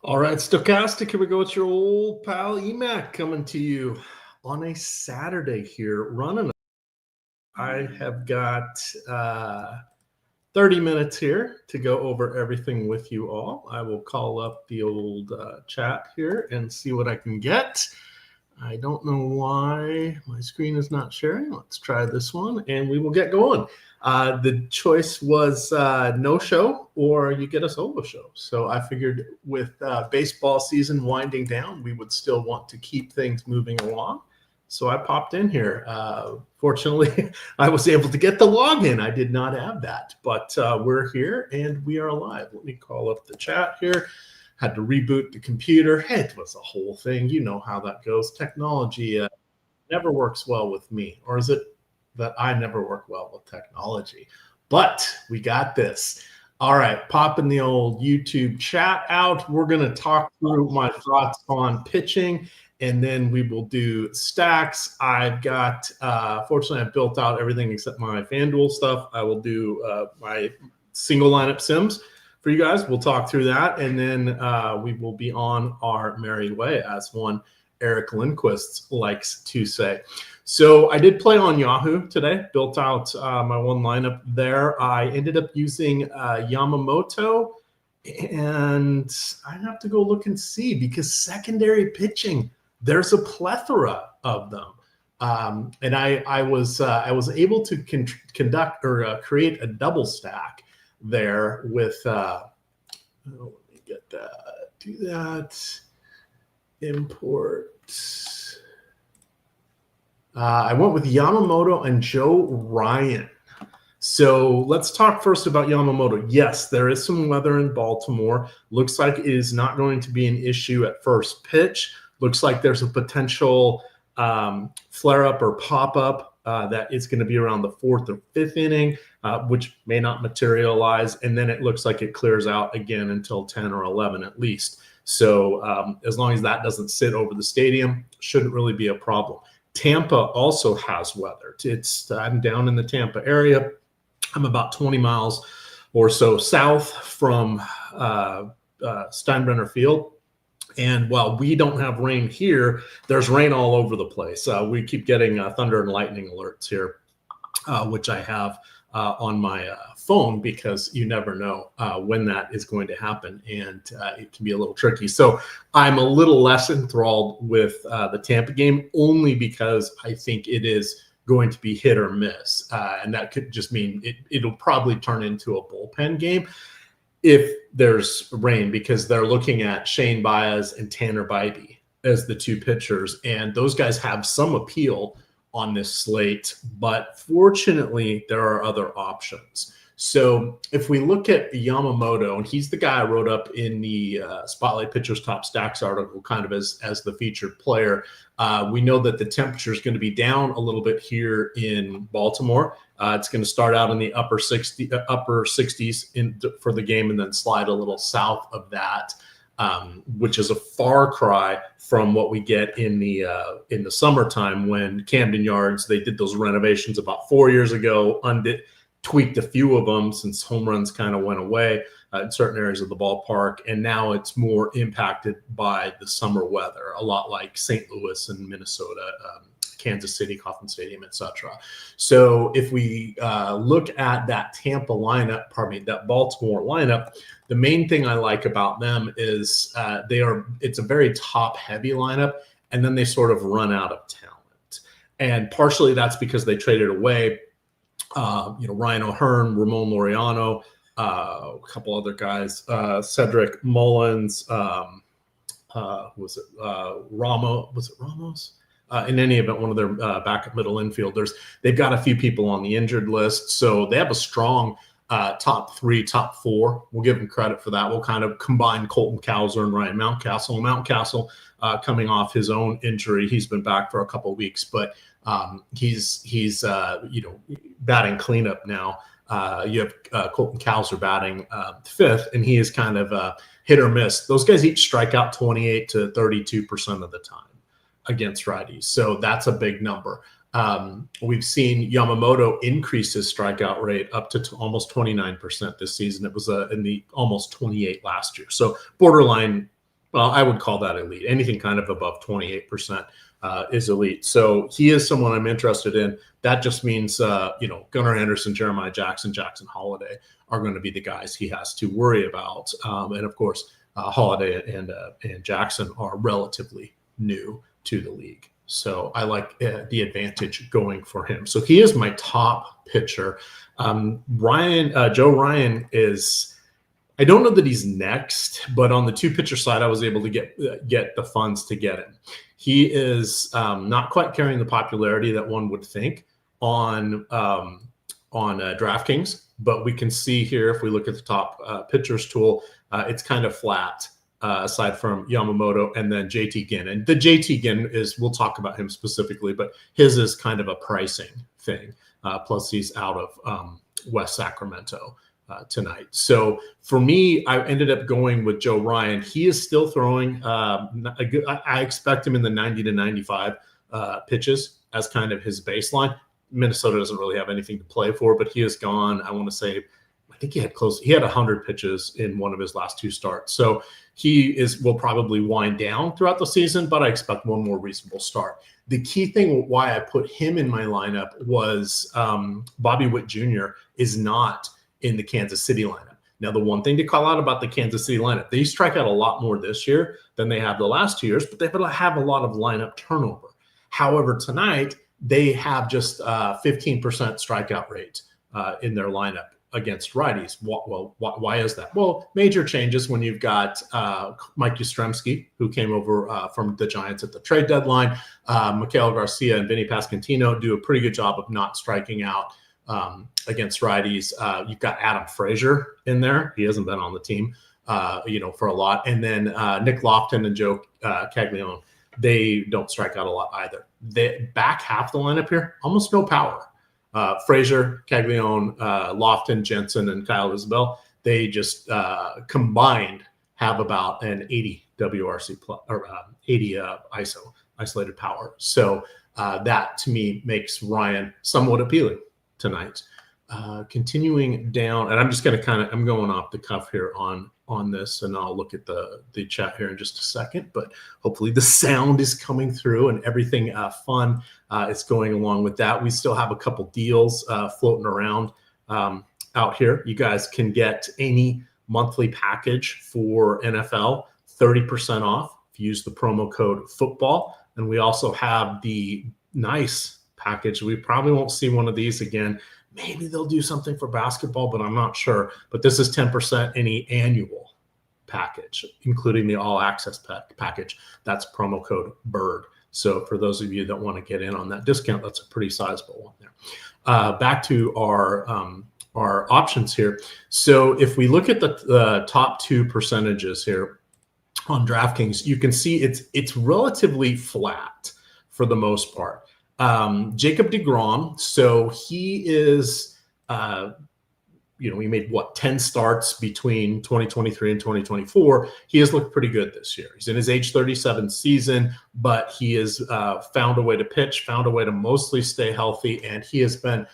All right, Stokastic, here we go. It's your old pal Emac coming to you on a Saturday here. I have got 30 minutes here to go over everything with you all. I will call up the old chat here and see what I can get. I don't know why my screen is not sharing. Let's try this one and we will get going. The choice was no show or you get a solo show. So I figured with baseball season winding down, we would still want to keep things moving along. So I popped in here. Fortunately, I was able to get the login. I did not have that, but we're here and we are live. Let me call up the chat here. Had to reboot the computer. It was a whole thing. You know how that goes. Technology never works well with me. Or is it that I never work well with technology? But we got this. All right, popping the old YouTube chat out. We're going to talk through my thoughts on pitching, and then we will do stacks. I've got, fortunately, I've built out everything except my FanDuel stuff. I will do my single lineup sims for you guys. We'll talk through that, and then we will be on our merry way, as one Eric Lindquist likes to say. So I did play on Yahoo today, built out my one lineup there. I ended up using Yamamoto, and I have to go look and see because secondary pitching, there's a plethora of them. And I was able to conduct or create a double stack there with let me get that, do that, import. I went with Yamamoto and Joe Ryan. So let's talk first about Yamamoto. Yes, there is some weather in Baltimore. Looks like it is not going to be an issue at first pitch. Looks like there's a potential flare-up or pop-up that is going to be around the 4th or 5th inning, which may not materialize. And then it looks like it clears out again until 10 or 11 at least. So as long as that doesn't sit over the stadium, shouldn't really be a problem. Tampa also has weather. I'm down in the Tampa area. I'm about 20 miles or so south from Steinbrenner Field. And while we don't have rain here, there's rain all over the place. We keep getting thunder and lightning alerts here, which I have on my phone because you never know when that is going to happen, and it can be a little tricky. So I'm a little less enthralled with the Tampa game only because I think it is going to be hit or miss, and that could just mean it'll probably turn into a bullpen game if there's rain, because they're looking at Shane Baez and Tanner Bybee as the two pitchers, and those guys have some appeal on this slate, but fortunately there are other options. So if we look at Yamamoto, and he's the guy I wrote up in the Spotlight Pitchers Top Stacks article kind of as the featured player, we know that the temperature is going to be down a little bit here in Baltimore. It's going to start out in the upper 60s for the game and then slide a little south of that, which is a far cry from what we get in the summertime when Camden Yards, they did those renovations about 4 years ago, tweaked a few of them since home runs kind of went away in certain areas of the ballpark. And now it's more impacted by the summer weather, a lot like St. Louis and Minnesota, Kansas City, Kauffman Stadium, etc. So if we look at that that Baltimore lineup, the main thing I like about them is it's a very top heavy lineup, and then they sort of run out of talent. And partially that's because they traded away Ryan O'Hearn, Ramon Laureano, a couple other guys, Cedric Mullins, Ramos? Was it Ramos? In any event, one of their backup middle infielders. They've got a few people on the injured list, so they have a strong top 3, top 4. We'll give them credit for that. We'll kind of combine Colton Cowser and Ryan Mountcastle. Mountcastle coming off his own injury, he's been back for a couple of weeks, but he's batting cleanup now. You have Colton Cowser batting 5th, and he is kind of hit or miss. Those guys each strike out 28 to 32% of the time against righties, so that's a big number. We've seen Yamamoto increase his strikeout rate up to almost 29% this season. It was in the almost 28 last year. So borderline well, I would call that elite. Anything kind of above 28% is elite. So he is someone I'm interested in. That just means, Gunnar Henderson, Jeremiah Jackson, Jackson Holiday are going to be the guys he has to worry about. And of course, Holiday and Jackson are relatively new to the league. So I like the advantage going for him. So he is my top pitcher. Joe Ryan is, I don't know that he's next, but on the two pitcher side, I was able to get the funds to get him. He is not quite carrying the popularity that one would think on DraftKings, but we can see here, if we look at the top pitchers tool, it's kind of flat. Aside from Yamamoto and then JT Ginn. And the JT Ginn we'll talk about him specifically, but his is kind of a pricing thing. Plus he's out of West Sacramento tonight. So for me, I ended up going with Joe Ryan. He is still throwing I expect him in the 90 to 95 pitches as kind of his baseline. Minnesota doesn't really have anything to play for, but he has gone, I want to say, I think he had 100 pitches in one of his last two starts. So will probably wind down throughout the season, but I expect one more reasonable start. The key thing why I put him in my lineup was Bobby Witt Jr. is not in the Kansas City lineup. Now, the one thing to call out about the Kansas City lineup, they strike out a lot more this year than they have the last 2 years, but they have a lot of lineup turnover. However, tonight, they have just 15% strikeout rate in their lineup against righties. Well, why is that? Well, major changes when you've got Mike Yastrzemski, who came over from the Giants at the trade deadline. Miguel Garcia and Vinny Pasquantino do a pretty good job of not striking out against righties. You've got Adam Frazier in there. He hasn't been on the team, for a lot. And then Nick Lofton and Joe Caglione, they don't strike out a lot either. The back half the lineup here, almost no power. Frazier, Caglione, Lofton, Jensen, and Kyle Isabel, they just combined have about an 80 WRC or 80 ISO, isolated power. So that to me makes Ryan somewhat appealing tonight. Continuing down, and I'm just going to I'm going off the cuff here on this, and I'll look at the chat here in just a second, but hopefully the sound is coming through and everything fun is going along with that. We still have a couple deals floating around out here. You guys can get any monthly package for NFL 30% off if you use the promo code football. And we also have the nice package. We probably won't see one of these again. Maybe they'll do something for basketball, but I'm not sure. But this is 10% any annual package, including the all access package. That's promo code BIRD. So for those of you that want to get in on that discount, that's a pretty sizable one there. Back to our options here. So if we look at the top two percentages here on DraftKings, you can see it's relatively flat for the most part. Jacob deGrom, so he is, he made 10 starts between 2023 and 2024. He has looked pretty good this year. He's in his age 37 season, but he has found a way to pitch, found a way to mostly stay healthy, and he has been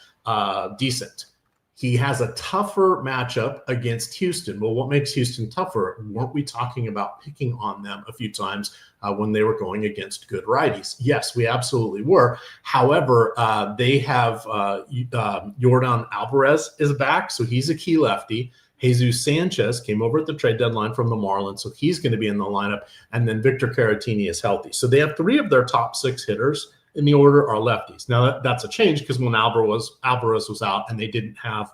decent. He has a tougher matchup against Houston. Well, what makes Houston tougher? Weren't we talking about picking on them a few times when they were going against good righties? Yes, we absolutely were. However, they have Yordan Alvarez is back, so he's a key lefty. Jesus Sanchez came over at the trade deadline from the Marlins, so he's going to be in the lineup. And then Victor Caratini is healthy. So they have three of their top six hitters in the order are lefties. Now that's a change because when Alvarez was out and they didn't have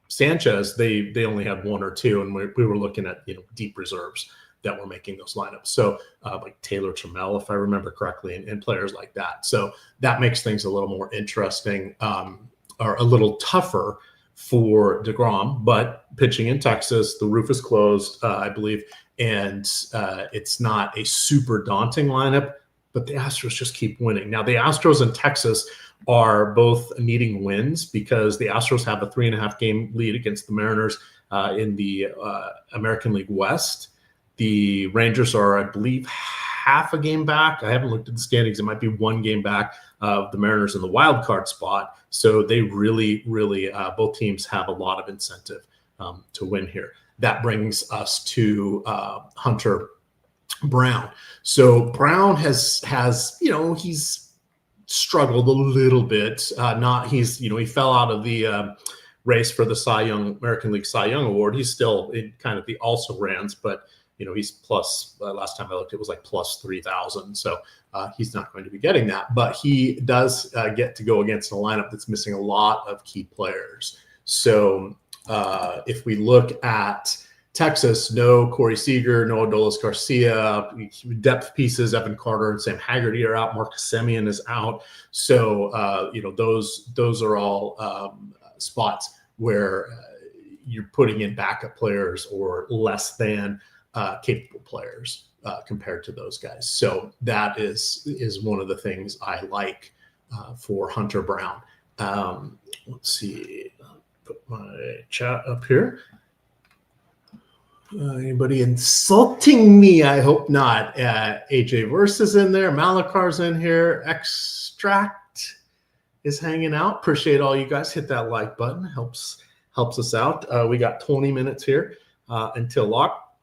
Sanchez, they only had one or two, and we were looking at deep reserves that were making those lineups. So like Taylor Trammell, if I remember correctly, and players like that. So that makes things a little more interesting or a little tougher for deGrom, but pitching in Texas, the roof is closed, I believe, and it's not a super daunting lineup. But the Astros just keep winning. Now, the Astros in Texas are both needing wins because the Astros have a 3.5 game lead against the Mariners in the American League West. The Rangers are, I believe, half a game back. I haven't looked at the standings. It might be 1 game back of the Mariners in the wild card spot. So they really, both teams have a lot of incentive to win here. that brings us to Hunter Brown. So Brown has he's struggled a little bit. He fell out of the race for the American League Cy Young Award. He's still in kind of the also rans, but he's plus. Last time I looked, it was like plus 3,000. So he's not going to be getting that. But he does get to go against a lineup that's missing a lot of key players. So if we look at Texas, no Corey Seager, no Adolis Garcia, depth pieces, Evan Carter and Sam Haggerty are out. Marcus Semien is out. So, those are all spots where you're putting in backup players or less than capable players compared to those guys. So that is one of the things I like for Hunter Brown. Let's see. Put my chat up here. Anybody insulting me? I hope not. AJ Verse is in there. Malakar's in here. Extract is hanging out. Appreciate all you guys. Hit that like button. Helps us out. We got 20 minutes here until lock.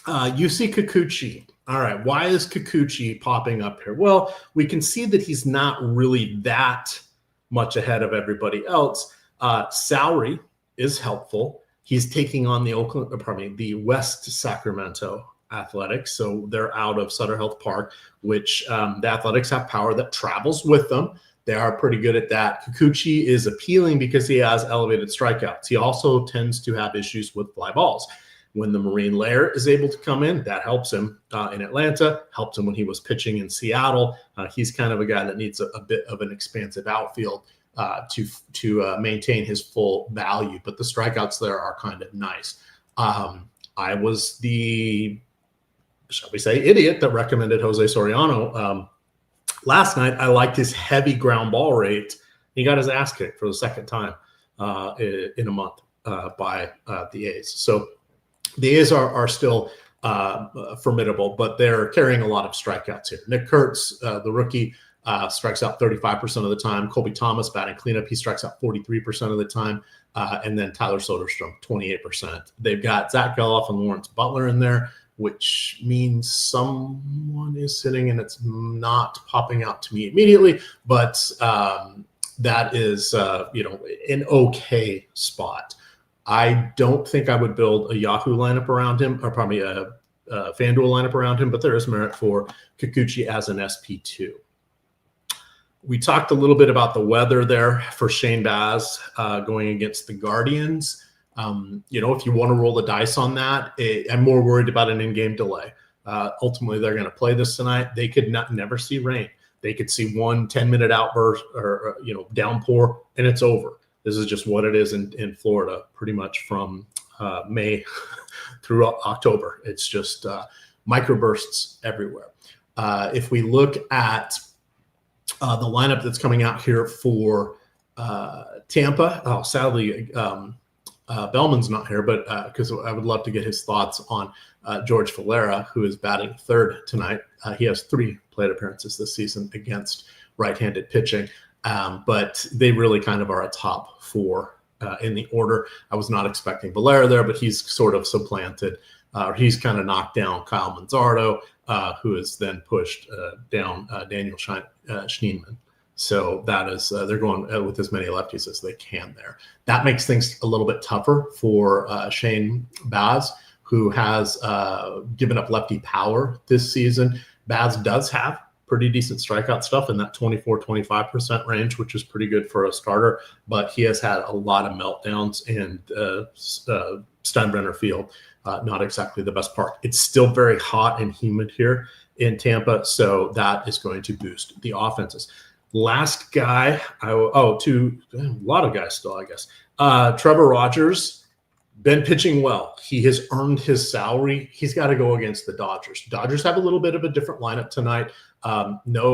UC Kikuchi. All right. Why is Kikuchi popping up here? Well, we can see that he's not really that much ahead of everybody else. Salary is helpful. He's taking on the West Sacramento Athletics. So they're out of Sutter Health Park, which the Athletics have power that travels with them. They are pretty good at that. Kikuchi is appealing because he has elevated strikeouts. He also tends to have issues with fly balls. When the Marine Lair is able to come in, that helps him in Atlanta, helped him when he was pitching in Seattle. He's kind of a guy that needs a bit of an expansive outfield to maintain his full value, but the strikeouts there are kind of nice. I was the, shall we say, idiot that recommended Jose Soriano last night. I liked his heavy ground ball rate. He got his ass kicked for the second time in a month by the A's. So the A's are still formidable, but they're carrying a lot of strikeouts here. Nick Kurtz, the rookie, strikes out 35% of the time. Colby Thomas batting cleanup, he strikes out 43% of the time. And then Tyler Soderstrom, 28%. They've got Zach Geloff and Lawrence Butler in there, which means someone is sitting and it's not popping out to me immediately, but that is, an okay spot. I don't think I would build a Yahoo lineup around him, or probably a FanDuel lineup around him, but there is merit for Kikuchi as an SP2. We talked a little bit about the weather there for Shane Baz going against the Guardians. If you want to roll the dice on that, I'm more worried about an in-game delay. Ultimately, they're going to play this tonight. They could never see rain. They could see one 10-minute outburst or downpour, and it's over. This is just what it is in Florida, pretty much from May through October. It's just microbursts everywhere. If we look at the lineup that's coming out here for Tampa, sadly, Bellman's not here, but because I would love to get his thoughts on George Valera, who is batting third tonight. He has 3 plate appearances this season against right-handed pitching, but they really kind of are a top 4 in the order. I was not expecting Valera there, but he's sort of supplanted. He's kind of knocked down Kyle Manzardo, who has then pushed down Daniel Schneemann. So that is, they're going with as many lefties as they can there. That makes things a little bit tougher for Shane Baz, who has given up lefty power this season. Baz does have pretty decent strikeout stuff in that 24-25% range, which is pretty good for a starter, but he has had a lot of meltdowns, and Steinbrenner Field, not exactly the best park. It's still very hot and humid here in Tampa, so that is going to boost the offenses. Last guy, a lot of guys still, I guess. Trevor Rogers, been pitching well. He has earned his salary. He's got to go against the Dodgers. Dodgers have a little bit of a different lineup tonight. Ohtani's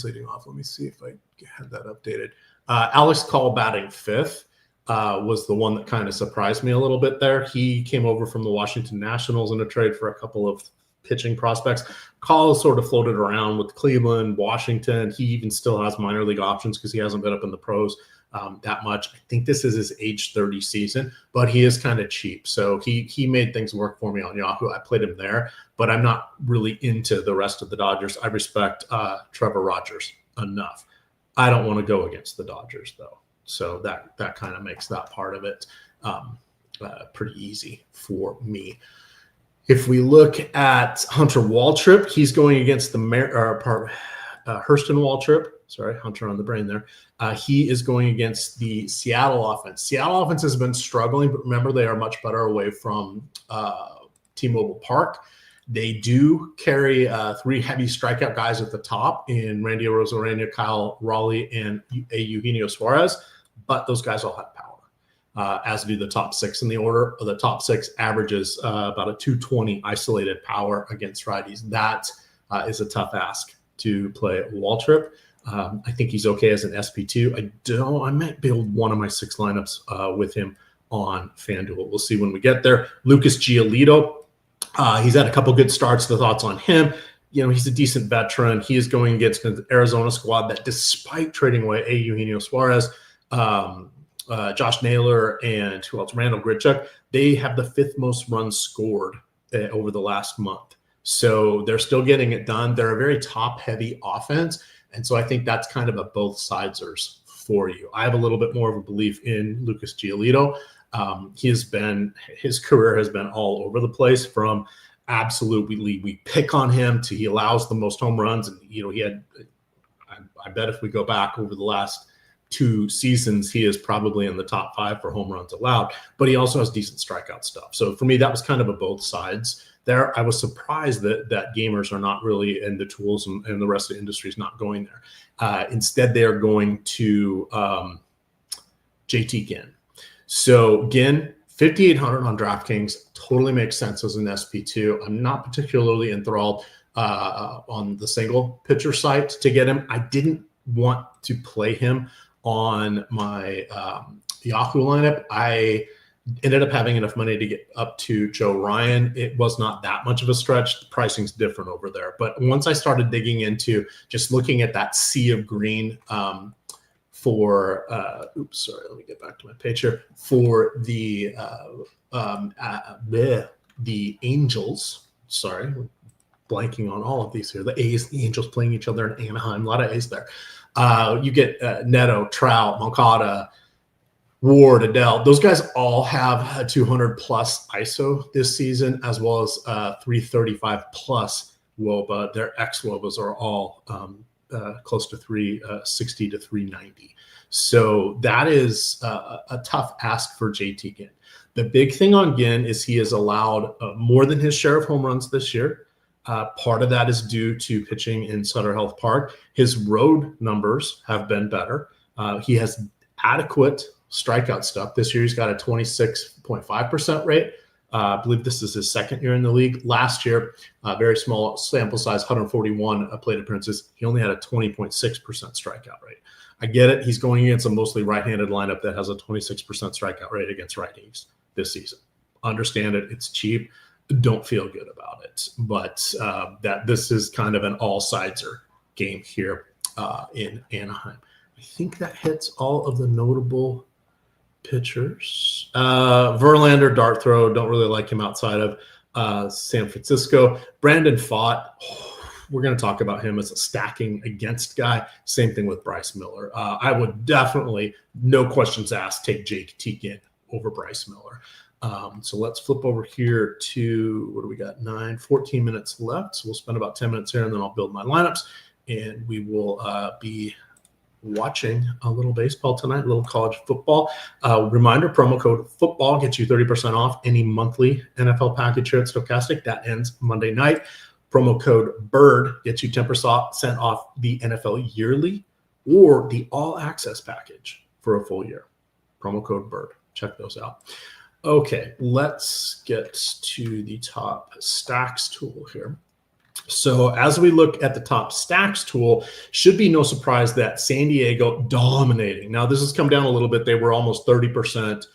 leading off. Let me see if I had that updated. Alex Call batting 5th. Was the one that kind of surprised me a little bit there. He came over from the Washington Nationals in a trade for a couple of pitching prospects. Call sort of floated around with Cleveland, Washington. He even still has minor league options because he hasn't been up in the pros that much. I think this is his age 30 season, but he is kind of cheap. So he made things work for me on Yahoo. I played him there, but I'm not really into the rest of the Dodgers. I respect Trevor Rogers enough. I don't want to go against the Dodgers, though. So that kind of makes that part of it pretty easy for me. If we look at Hunter Waltrip, he's going against the Hurston Waltrip. Sorry, Hunter on the brain there. He is going against the Seattle offense. Seattle offense has been struggling, but remember, they are much better away from T-Mobile Park. They do carry 3 heavy strikeout guys at the top in Randy Arozarena, Kyle Raleigh, and Eugenio Suarez, but those guys all have power, as do the top 6 in the order. The top 6 averages about a 220 isolated power against righties. That is a tough ask to play Waltrip. I think he's okay as an SP2. I might build one of my 6 lineups with him on FanDuel. We'll see when we get there. Lucas Giolito. He's had a couple good starts. The thoughts on him, he's a decent veteran. He is going against an Arizona squad that, despite trading away Eugenio Suarez, Josh Naylor, and who else? Randall Grichuk, they have the 5th most runs scored over the last month. So they're still getting it done. They're a very top-heavy offense, and so I think that's kind of a both-siders for you. I have a little bit more of a belief in Lucas Giolito. His career has been all over the place, from absolutely we pick on him to he allows the most home runs. And, he had, I bet if we go back over the last 2 seasons, he is probably in the top 5 for home runs allowed, but he also has decent strikeout stuff. So for me, that was kind of a both sides there. I was surprised that gamers are not really, and the tools and the rest of the industry is not going there. Instead, they are going to JT Ginn. So Ginn, 5,800 on DraftKings, totally makes sense as an SP2. I'm not particularly enthralled on the single pitcher site to get him. I didn't want to play him on my Yahoo lineup. I ended up having enough money to get up to Joe Ryan. It was not that much of a stretch. The pricing's different over there. But once I started digging into just looking at that sea of green for let me get back to my page here, for the Angels. Sorry, blanking on all of these here. The A's, the Angels playing each other in Anaheim. A lot of A's there. You get Neto, Trout, Moncada, Ward, Adele. Those guys all have a 200 plus ISO this season, as well as 335 plus WOBA. Their ex-WOBAs are all close to 360 to 390. So that is a tough ask for JT Ginn. The big thing on Ginn is he has allowed more than his share of home runs this year. Part of that is due to pitching in Sutter Health Park. His road numbers have been better. He has adequate strikeout stuff. This year he's got a 26.5% rate. I believe this is his 2nd year in the league. Last year, very small sample size, 141 plate appearances. He only had a 20.6% strikeout rate. I get it. He's going against a mostly right-handed lineup that has a 26% strikeout rate against righties this season. Understand it. It's cheap. Don't feel good about it. But that this is kind of an all-sideser game here in Anaheim. I think that hits all of the notable pitchers. Verlander, dart throw, don't really like him outside of San Francisco. Brandon Pfaadt, we're going to talk about him as a stacking against guy. Same thing with Bryce Miller. I would definitely, no questions asked, take Jake Teagan over Bryce Miller. So let's flip over here to, what do we got? 14 minutes left. So we'll spend about 10 minutes here, and then I'll build my lineups, and we will be watching a little baseball tonight, a little college football. Reminder, promo code football gets you 30% off any monthly NFL package here at Stokastic. That ends Monday night. Promo code BIRD gets you 10% off the NFL yearly or the all access package for a full year. Promo code BIRD. Check those out. Okay, let's get to the top stacks tool here. So as we look at the top stacks tool, should be no surprise that San Diego dominating. Now, this has come down a little bit. They were almost 30%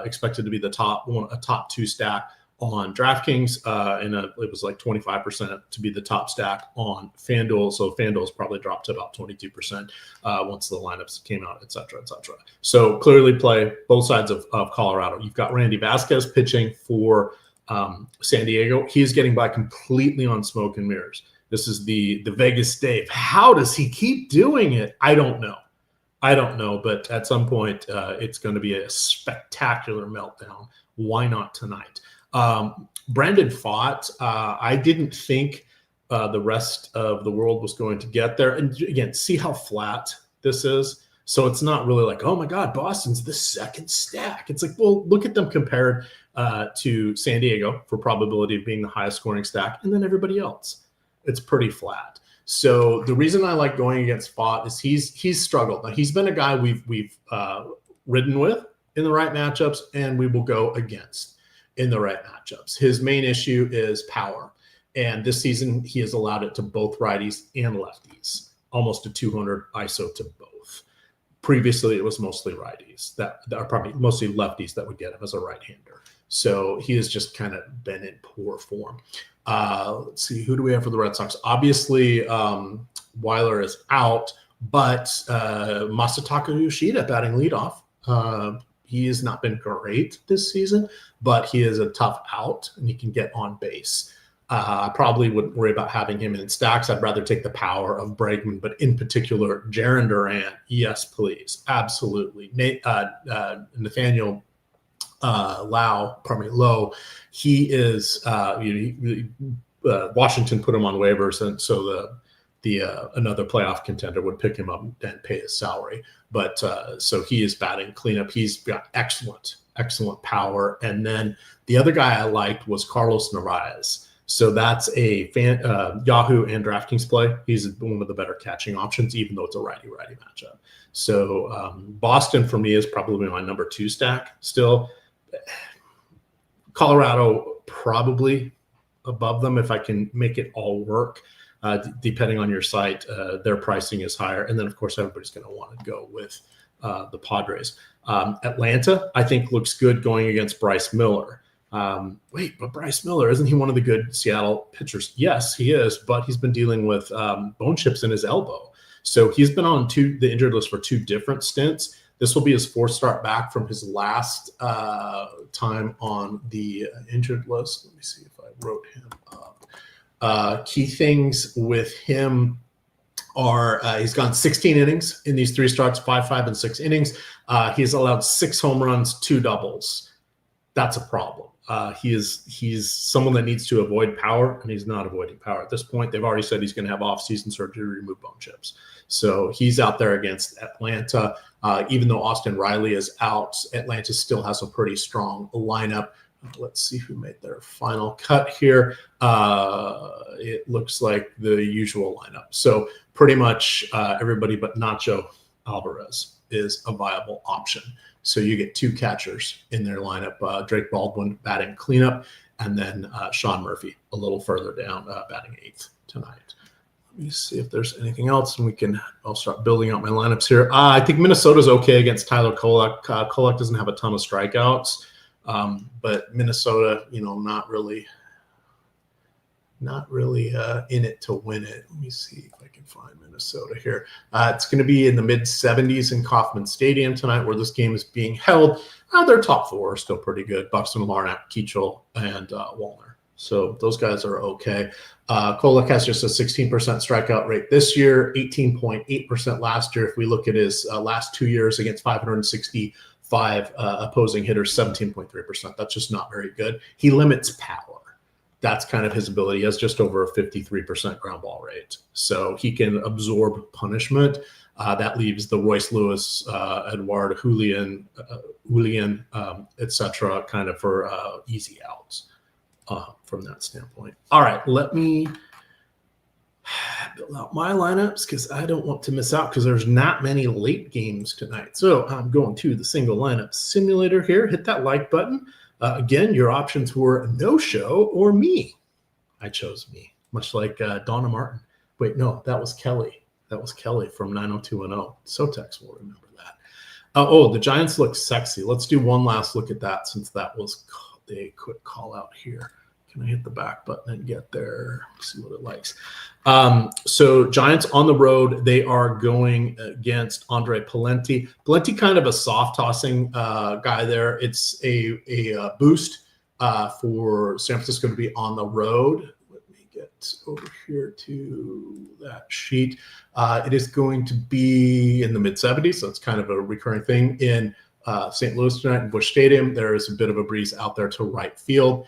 expected to be the top 2 stack on DraftKings, and it was like 25% to be the top stack on FanDuel. So FanDuel's probably dropped to about 22% once the lineups came out, et cetera, et cetera. So clearly play both sides of Colorado. You've got Randy Vasquez pitching for San Diego. He is getting by completely on smoke and mirrors. This is the Vegas Dave. How does he keep doing it? I don't know. But at some point, it's going to be a spectacular meltdown. Why not tonight? Brandon Pfaadt, I didn't think the rest of the world was going to get there. And again, see how flat this is. So it's not really like, oh my God, Boston's the second stack. It's like, well, look at them compared to San Diego for probability of being the highest scoring stack, and then everybody else. It's pretty flat. So the reason I like going against Pfaadt is he's struggled. Now, he's been a guy we've ridden with in the right matchups, and we will go against in the right matchups. His main issue is power. And this season, he has allowed it to both righties and lefties, almost a 200 ISO to both. Previously, it was mostly righties that are probably mostly lefties that would get him as a right-hander. So he has just kind of been in poor form. Let's see, who do we have for the Red Sox? Obviously, Weiler is out, but Masataka Yoshida batting leadoff. He has not been great this season, but he is a tough out, and he can get on base. I probably wouldn't worry about having him in stacks. I'd rather take the power of Bregman, but in particular, Jarren Duran. Yes, please. Absolutely. Nathaniel Lowe, he is Washington put him on waivers, and so the another playoff contender would pick him up and pay his salary. But so he is batting cleanup. He's got excellent power. And then the other guy I liked was Carlos Narvaez. So that's a Yahoo and DraftKings play. He's one of the better catching options, even though it's a righty-righty matchup. So Boston for me is probably my number 2 stack still. Colorado probably above them if I can make it all work. Depending on your site, their pricing is higher. And then, of course, everybody's going to want to go with the Padres. Atlanta, I think, looks good going against Bryce Miller. But Bryce Miller, isn't he one of the good Seattle pitchers? Yes, he is, but he's been dealing with bone chips in his elbow. So he's been on the injured list for 2 different stints. This will be his 4th start back from his last time on the injured list. Let me see if I wrote him up. Key things with him are he's gone 16 innings in these 3 starts, 5, 5, and 6 innings. He's allowed 6 home runs, 2 doubles. That's a problem. He's someone that needs to avoid power, and he's not avoiding power at this point. They've already said he's going to have off-season surgery to remove bone chips. So he's out there against Atlanta. Even though Austin Riley is out, Atlanta still has a pretty strong lineup. Let's see who made their final cut here. It looks like the usual lineup. So pretty much everybody but Nacho Alvarez is a viable option. So you get 2 catchers in their lineup, Drake Baldwin batting cleanup, and then Sean Murphy a little further down batting 8th tonight. Let me see if there's anything else, and I'll start building out my lineups here. I think Minnesota's okay against Tyler Kolek. Kolek doesn't have a ton of strikeouts, but Minnesota, not really in it to win it. Let me see if I can find Minnesota here. It's going to be in the mid-70s in Kauffman Stadium tonight, where this game is being held. Their top 4 are still pretty good: Buxton, Larnach, Keachel, and Wallner. So those guys are okay. Kolek has just a 16% strikeout rate this year, 18.8% last year. If we look at his last 2 years against 565 opposing hitters, 17.3%. That's just not very good. He limits power. That's kind of his ability. He has just over a 53% ground ball rate. So he can absorb punishment. That leaves the Royce Lewis, Edouard Julian, et cetera, kind of for easy outs from that standpoint. All right, let me build out my lineups because I don't want to miss out because there's not many late games tonight. So I'm going to the single lineup simulator here. Hit that like button. Again, your options were no-show or me. I chose me, much like Donna Martin. Wait, no, that was Kelly. That was Kelly from 90210. Sotex will remember that. The Giants look sexy. Let's do one last look at that since that was a quick call out here. Can I hit the back button and get there? See what it likes. So Giants on the road. They are going against Andre Palenti. Palenti, kind of a soft tossing guy there. It's a boost for San Francisco to be on the road. Let me get over here to that sheet. It is going to be in the mid-70s, so it's kind of a recurring thing in St. Louis tonight in Busch Stadium. There is a bit of a breeze out there to right field.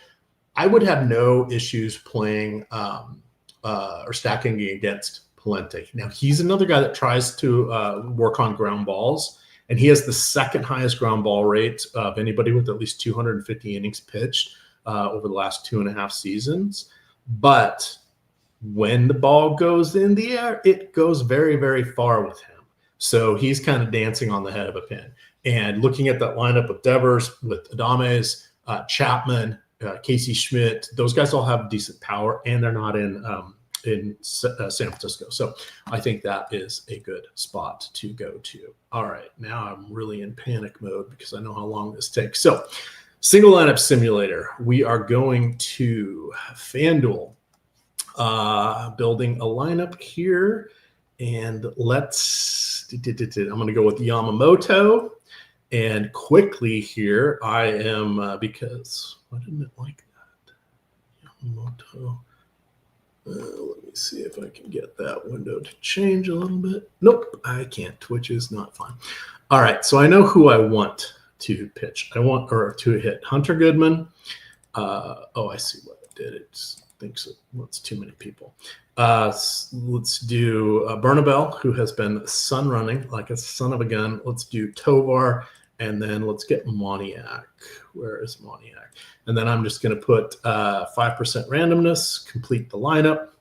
I would have no issues playing or stacking against Palenti. Now, he's another guy that tries to work on ground balls, and he has the second highest ground ball rate of anybody with at least 250 innings pitched over the last 2.5 seasons. But when the ball goes in the air, it goes very, very far with him. So he's kind of dancing on the head of a pin. And looking at that lineup of Devers, with Adames, Chapman, Casey Schmidt, those guys all have decent power, and they're not in San Francisco. So I think that is a good spot to go to. All right, now I'm really in panic mode because I know how long this takes. So single lineup simulator, we are going to FanDuel, building a lineup here, and I'm going to go with Yamamoto. And quickly here, I am, because why didn't it like that? Yamamoto. Let me see if I can get that window to change a little bit. Nope, I can't, which is not fun. All right, so I know who I want to pitch. To hit Hunter Goodman. I see what it did. It thinks it's too many people. Let's do Bernabel, who has been sun running like a son of a gun. Let's do Tovar, and then let's get Moniak. Where is Moniak? And then I'm just going to put 5% randomness, complete the lineup.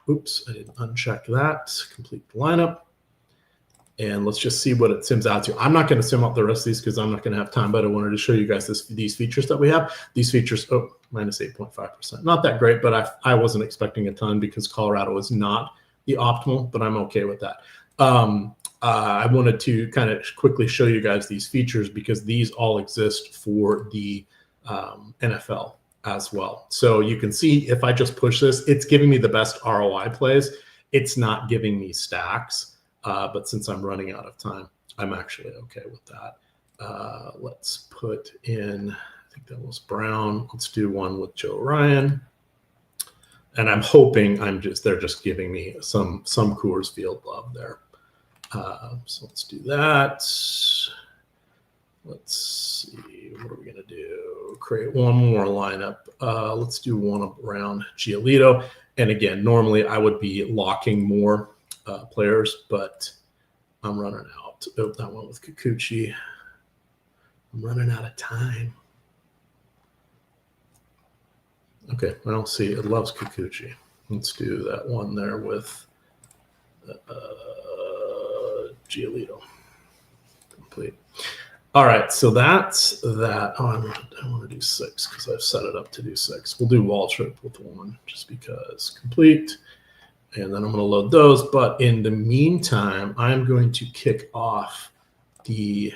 Oops, I didn't uncheck that. Complete the lineup. And let's just see what it sims out to. I'm not going to sim out the rest of these because I'm not going to have time, but I wanted to show you guys these features that we have. These features, minus 8.5%. Not that great, but I wasn't expecting a ton because Colorado is not the optimal, but I'm okay with that. I wanted to kind of quickly show you guys these features because these all exist for the NFL as well. So you can see if I just push this, it's giving me the best ROI plays. It's not giving me stacks. But since I'm running out of time, I'm actually okay with that. Let's put in, I think that was Brown. Let's do one with Joe Ryan. And I'm hoping they're just giving me some Coors Field love there. So let's do that. Let's see, what are we going to do? Create one more lineup. Let's do one around Giolito. And again, normally I would be locking more players, but I'm running out. Oh, that one with Kikuchi. I'm running out of time. Okay, well, see, it loves Kikuchi. Let's do that one there with Giolito. Complete. All right, so that's that. I want to do 6 because I've set it up to do 6. We'll do Waltrip with 1 just because. Complete. And then I'm going to load those. But in the meantime, I'm going to kick off the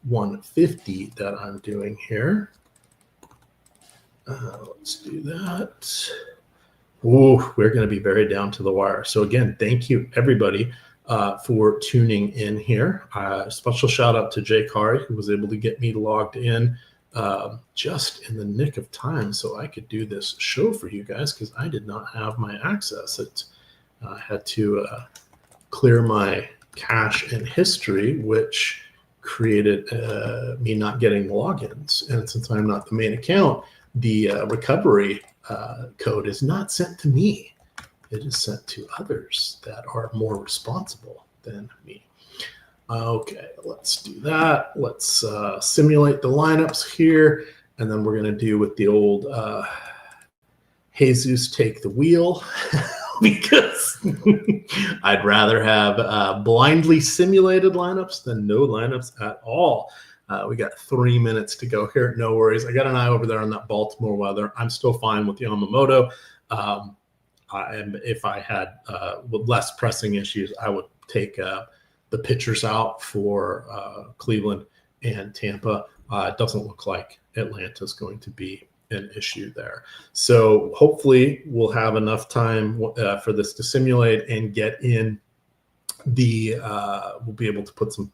150 that I'm doing here. Let's do that. Ooh, we're going to be very down to the wire. So again, thank you, everybody, for tuning in here. Special shout out to Jay Kari, who was able to get me logged in just in the nick of time so I could do this show for you guys because I did not have my access. I had to clear my cache and history, which created me not getting logins. And since I'm not the main account, the recovery code is not sent to me. It is sent to others that are more responsible than me. Okay, let's do that. Let's simulate the lineups here. And then we're going to do with the old Jesus take the wheel because I'd rather have blindly simulated lineups than no lineups at all. We got 3 minutes to go here. No worries. I got an eye over there on that Baltimore weather. I'm still fine with Yamamoto. If I had with less pressing issues, I would take the pitchers out for Cleveland and Tampa. It doesn't look like Atlanta's going to be an issue there. So hopefully we'll have enough time for this to simulate and get in the we'll be able to put some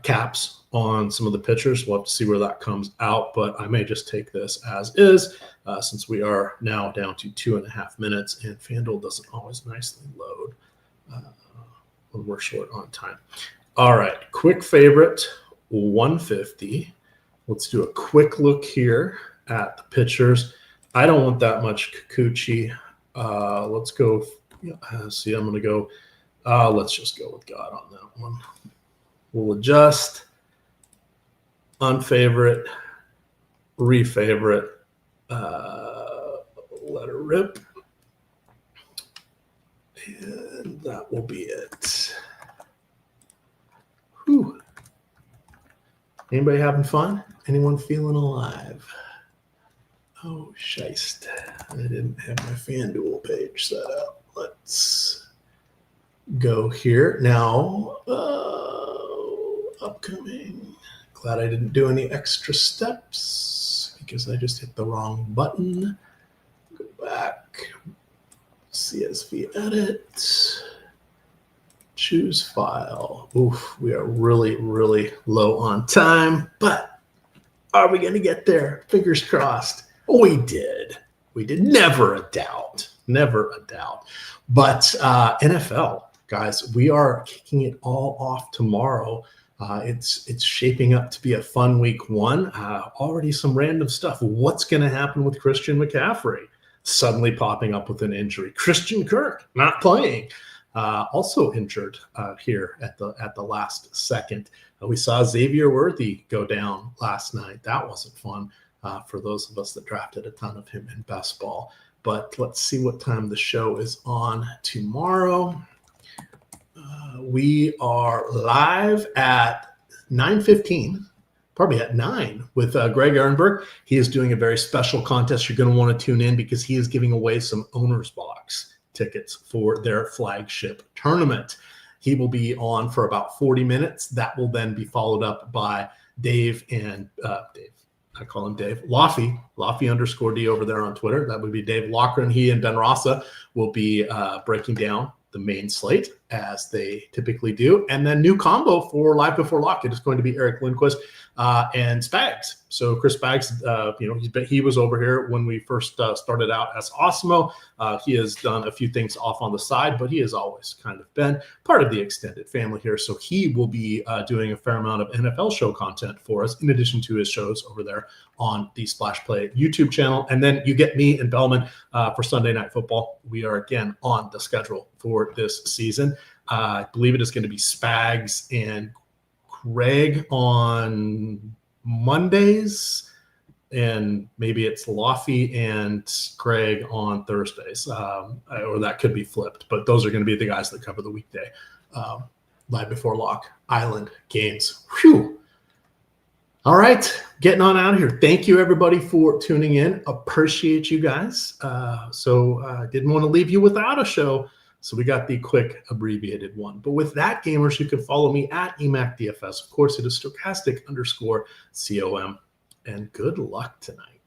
caps on some of the pitchers. We'll have to see where that comes out, but I may just take this as is since we are now down to 2.5 minutes, and FanDuel doesn't always nicely load when we're short on time. All right, quick favorite, 150. Let's do a quick look here at the pitchers. I don't want that much Kikuchi. Let's go. See, I'm going to go. Let's just go with God on that one. We'll adjust, unfavorite, refavorite, let her rip, and that will be it. Whew. Anybody having fun? Anyone feeling alive? Oh, shite. I didn't have my FanDuel page set up. Let's go here. Now, upcoming. Glad I didn't do any extra steps because I just hit the wrong button. Go back. CSV edit. Choose file. Oof, we are really, really low on time, but are we going to get there? Fingers crossed. We did. We did. Never a doubt. Never a doubt. But NFL, guys, we are kicking it all off tomorrow. It's shaping up to be a fun week one. Already some random stuff. What's going to happen with Christian McCaffrey suddenly popping up with an injury? Christian Kirk not playing. Also injured here at the last second. We saw Xavier Worthy go down last night. That wasn't fun for those of us that drafted a ton of him in best ball. But let's see what time the show is on tomorrow. We are live at 9:15, probably at 9, with Greg Ehrenberg. He is doing a very special contest. You're going to want to tune in because he is giving away some owner's box tickets for their flagship tournament. He will be on for about 40 minutes. That will then be followed up by Dave and Dave. I call him Dave. Laffy _D over there on Twitter. That would be Dave Lochran. He and Ben Rossa will be breaking down the main slate as they typically do. And then new combo for Live Before Lock. It is going to be Eric Lindquist and Spags. So Chris Spags, he was over here when we first started out as Osmo. He has done a few things off on the side, but he has always kind of been part of the extended family here. So he will be doing a fair amount of NFL show content for us, in addition to his shows over there on the Splash Play YouTube channel. And then you get me and Bellman for Sunday Night Football. We are again on the schedule for this season. I believe it is going to be Spags and Greg on Mondays, and maybe it's Laffy and Greg on Thursdays, or that could be flipped. But those are going to be the guys that cover the weekday Live Before Lock Island games. Whew. All right, getting on out of here. Thank you, everybody, for tuning in. Appreciate you guys. So didn't want to leave you without a show. So we got the quick abbreviated one. But with that, gamers, you can follow me at EMAC DFS. Of course, it is Stokastic _COM. And good luck tonight.